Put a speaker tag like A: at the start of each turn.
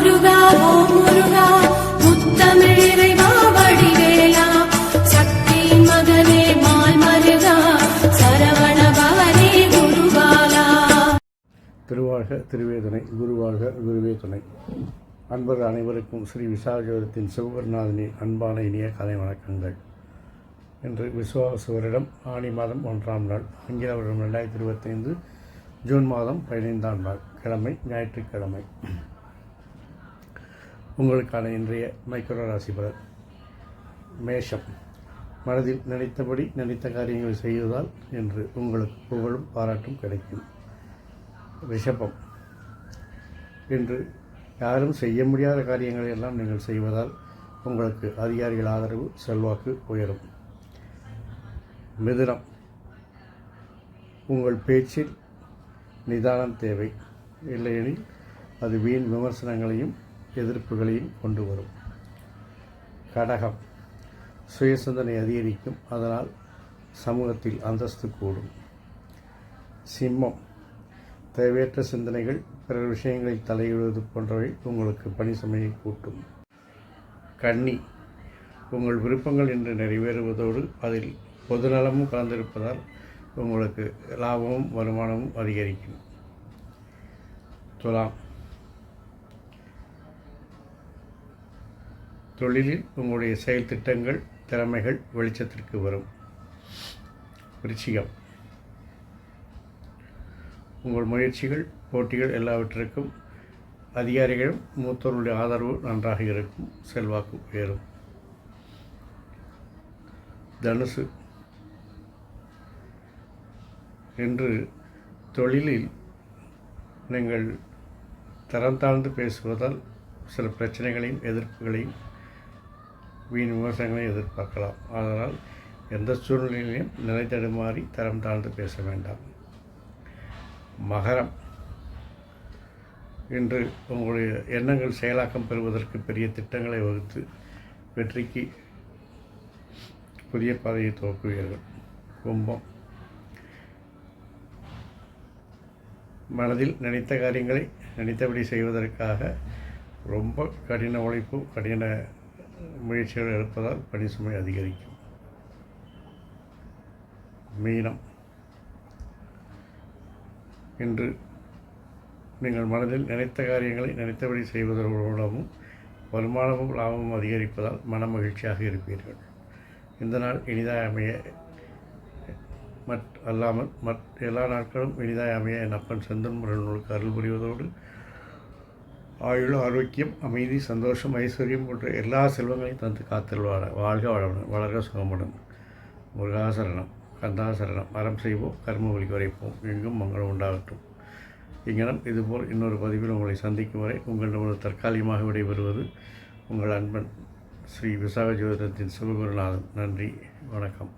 A: முருகா ஓம் முருகா முத்தமிழிறைவா வடிவேலா சக்தியின் மகனே மால் மருகா சரவண பவனே குருபாலா.
B: திருவாழ்க திருவேதுணை, குருவாழ்க குருவே துணை. அன்பர்கள் அனைவருக்கும் ஸ்ரீ விசாகஜோதத்தின் சிவகுருநாதனின் அன்பான இனிய கலை வணக்கங்கள். இன்று விசுவாச வருடம் ஆனி மாதம் 1ஆம் நாள், ஆங்கில வருடம் 2025 ஜூன் மாதம் 15ஆம் நாள், கிழமை ஞாயிற்றுக்கிழமை. உங்களுக்கான இன்றைய மைக்ரோ ராசி பலன். மேஷம். மனதில் நினைத்தபடி நினைத்த காரியங்களை செய்வதால் இன்று உங்களுக்கு புகழும் பாராட்டும் கிடைக்கும். ரிஷபம். இன்று யாரும் செய்ய முடியாத காரியங்களை எல்லாம் நீங்கள் செய்வதால் உங்களுக்கு அதிகாரிகள் ஆதரவு, செல்வாக்கு உயரும். மிதுனம். உங்கள் பேச்சில் நிதானம் தேவை, இல்லையெனில் அது வீண் விமர்சனங்களையும் எதிர்ப்புகளையும் கொண்டு வரும். கடகம். சுய சிந்தனை அதிகரிக்கும், அதனால் சமூகத்தில் அந்தஸ்து கூடும். சிம்மம். தேவையற்ற சிந்தனைகள், பிறர் விஷயங்களில் தலையிடுவது போன்றவை உங்களுக்கு பணி சுமையை கூட்டும். கன்னி. உங்கள் விருப்பங்கள் இன்று நிறைவேறுவதோடு அதில் பொதுநலமும் கலந்திருப்பதால் உங்களுக்கு லாபமும் வருமானமும் அதிகரிக்கும். துலாம். தொழிலில் உங்களுடைய செயல் திட்டங்கள், திறமைகள் வெளிச்சத்திற்கு வரும். விருச்சிகம். உங்கள் முயற்சிகள், போட்டிகள் எல்லாவற்றிற்கும் அதிகாரிகளும் மூத்தோருடைய ஆதரவு நன்றாக இருக்கும், செல்வாக்கு உயரும். தனுசு. இன்று தொழிலில் நீங்கள் தரம் தாழ்ந்து பேசுவதால் சில பிரச்சனைகளையும் எதிர்ப்புகளையும் வீண் விமர்சனங்களையும் எதிர்பார்க்கலாம். அதனால் எந்த சூழ்நிலையிலையும் நிலை தடுமாறி தரம் தாழ்ந்து பேச வேண்டாம். மகரம். இன்று உங்களுடைய எண்ணங்கள் செயலாக்கம் பெறுவதற்கு பெரிய திட்டங்களை வகுத்து வெற்றிக்கு புதிய பாதையை துவக்குவீர்கள். கும்பம். மனதில் நினைத்த காரியங்களை நினைத்தபடி செய்வதற்காக ரொம்ப கடின உழைப்பு, கடின முயற்சிகள் எடுப்பதால் பணி சுமை அதிகரிக்கும். மீனம். இன்று நீங்கள் மனதில் நினைத்த காரியங்களை நினைத்தபடி செய்வதன் மூலமும் வருமானமும் லாபமும் அதிகரிப்பதால் மன மகிழ்ச்சியாக இருப்பீர்கள். இந்த நாள் இனிதாக அமைய அல்லாமல் எல்லா நாட்களும் இனிதாக அமைய என் அப்பன் செந்தன் முருகனுக்கு அருள் புரிவதோடு ஆயுள், ஆரோக்கியம், அமைதி, சந்தோஷம், ஐஸ்வர்யம் போன்ற எல்லா செல்வங்களையும் தந்து காத்தல்வாட வாழ்க வளமுடன், வளர்க சுகமுடன். முருகாசரணம், கந்தாசரணம். அறம் செய்வோம், கர்ம வழி குறைப்போம், எங்கும் மங்களம் உண்டாகட்டும். இங்கனம் இதுபோல் இன்னொரு பதிவில் உங்களை சந்திக்கும் வரை உங்களிடம் தற்காலிகமாக விடைபெறுவது உங்கள் அன்பன் ஸ்ரீ விசாகஜோதத்தின் சிவகுருநாதன். நன்றி, வணக்கம்.